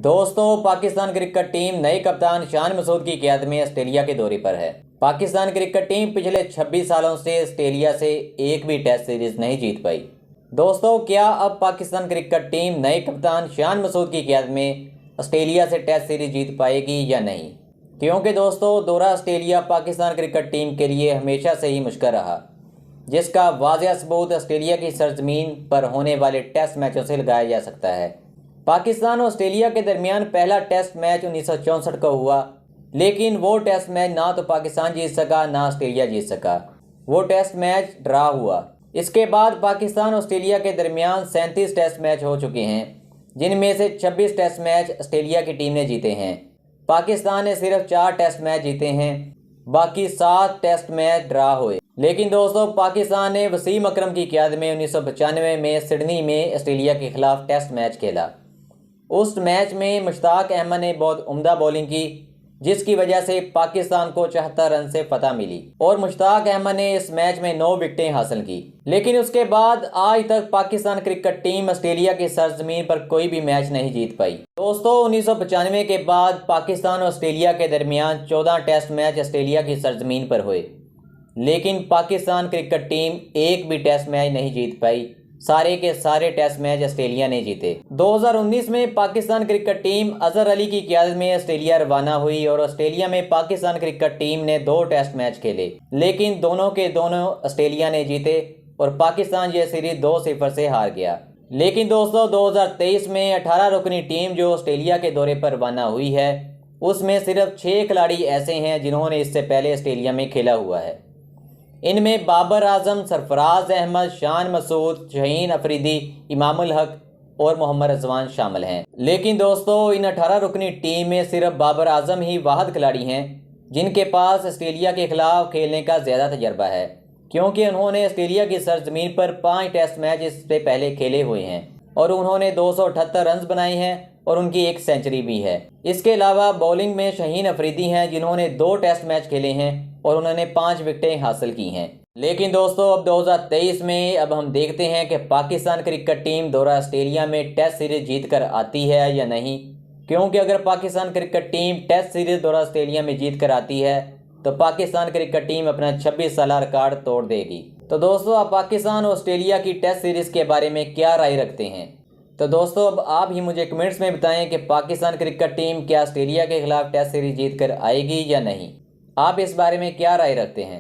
दोस्तों, Pakistan cricket team नए कप्तान शान मसूद की क़यादत में ऑस्ट्रेलिया के दौरे पर है। पाकिस्तान क्रिकेट टीम पिछले 26 सालों से ऑस्ट्रेलिया से एक भी टेस्ट सीरीज नहीं जीत पाई। दोस्तों, क्या अब पाकिस्तान क्रिकेट टीम नए कप्तान शान मसूद की क़यादत में ऑस्ट्रेलिया से टेस्ट सीरीज जीत पाएगी या नहीं? क्योंकि दोस्तों, दौरा ऑस्ट्रेलिया पाकिस्तान क्रिकेट टीम के लिए हमेशा से ही मुश्किल रहा, जिसका वाज़ेह सबूत ऑस्ट्रेलिया की सरजमीन पर होने वाले टेस्ट मैचों से लगाया जा सकता है। पाकिस्तान और ऑस्ट्रेलिया के दरमियान पहला टेस्ट मैच 1964 को हुआ, लेकिन वो टेस्ट मैच ना तो पाकिस्तान जीत सका ना ऑस्ट्रेलिया जीत सका। वो टेस्ट मैच ड्रा हुआ। इसके बाद पाकिस्तान और ऑस्ट्रेलिया के दरमियान 37 टेस्ट मैच हो चुके हैं, जिनमें से 26 टेस्ट मैच ऑस्ट्रेलिया की टीम ने जीते हैं। पाकिस्तान ने सिर्फ 4 टेस्ट मैच जीते हैं, बाकी 7 टेस्ट मैच ड्रा हुए। लेकिन दोस्तों, पाकिस्तान ने वसीम अकरम की क़यादत में 1995 में सिडनी में ऑस्ट्रेलिया के खिलाफ टेस्ट मैच खेला। उस मैच में मुश्ताक अहमद ने बहुत उम्दा बॉलिंग की, जिसकी वजह से पाकिस्तान को 74 रन से फतह मिली और मुश्ताक अहमद ने इस मैच में 9 विकेटें हासिल की। लेकिन उसके बाद आज तक पाकिस्तान क्रिकेट टीम ऑस्ट्रेलिया की सरजमीन पर कोई भी मैच नहीं जीत पाई। दोस्तों, 1995 के बाद पाकिस्तान और ऑस्ट्रेलिया के दरमियान 14 टेस्ट मैच ऑस्ट्रेलिया की सरजमीन पर हुए, लेकिन पाकिस्तान क्रिकेट टीम एक भी टेस्ट मैच नहीं जीत पाई। सारे के सारे टेस्ट मैच ऑस्ट्रेलिया ने जीते। 2019 में पाकिस्तान क्रिकेट टीम अजहर अली की क़यादत में ऑस्ट्रेलिया रवाना हुई और ऑस्ट्रेलिया में पाकिस्तान क्रिकेट टीम ने 2 टेस्ट मैच खेले, लेकिन दोनों के दोनों ऑस्ट्रेलिया ने जीते और पाकिस्तान ये सीरीज 2-0 से हार गया। लेकिन दोस्तों, 2023 में 18 रुकनी टीम जो ऑस्ट्रेलिया के दौरे पर रवाना हुई है, उसमें सिर्फ 6 खिलाड़ी ऐसे हैं जिन्होंने इससे पहले ऑस्ट्रेलिया में खेला हुआ है। इनमें बाबर आजम, सरफराज अहमद, शान मसूद, शहीन अफरीदी, इमामुल हक और मोहम्मद रिजवान शामिल हैं। लेकिन दोस्तों, इन 18 रुकनी टीम में सिर्फ बाबर आजम ही वाहिद खिलाड़ी हैं जिनके पास ऑस्ट्रेलिया के खिलाफ खेलने का ज़्यादा तजर्बा है, क्योंकि उन्होंने ऑस्ट्रेलिया की सरजमीन पर 5 टेस्ट मैच इससे पहले खेले हुए हैं और उन्होंने 278 रन बनाए हैं और उनकी 1 सेंचुरी भी है। इसके अलावा बॉलिंग में शहीन अफरीदी हैं जिन्होंने 2 टेस्ट मैच खेले हैं और उन्होंने 5 विकेटें हासिल की हैं। लेकिन दोस्तों, अब 2023 में अब हम देखते हैं कि पाकिस्तान क्रिकेट टीम दौरा ऑस्ट्रेलिया में टेस्ट सीरीज जीत कर आती है या नहीं, क्योंकि अगर Pakistan cricket team test series दौरा ऑस्ट्रेलिया में जीत कर आती है तो पाकिस्तान क्रिकेट टीम अपना 26 साल रिकॉर्ड तोड़ देगी। तो दोस्तों, आप पाकिस्तान और ऑस्ट्रेलिया की टेस्ट सीरीज़ के बारे में क्या राय रखते हैं? तो दोस्तों, अब आप ही मुझे कमेंट्स में बताएं कि पाकिस्तान क्रिकेट टीम क्या ऑस्ट्रेलिया के खिलाफ टेस्ट सीरीज जीत कर आएगी या नहीं। आप इस बारे में क्या राय रखते हैं?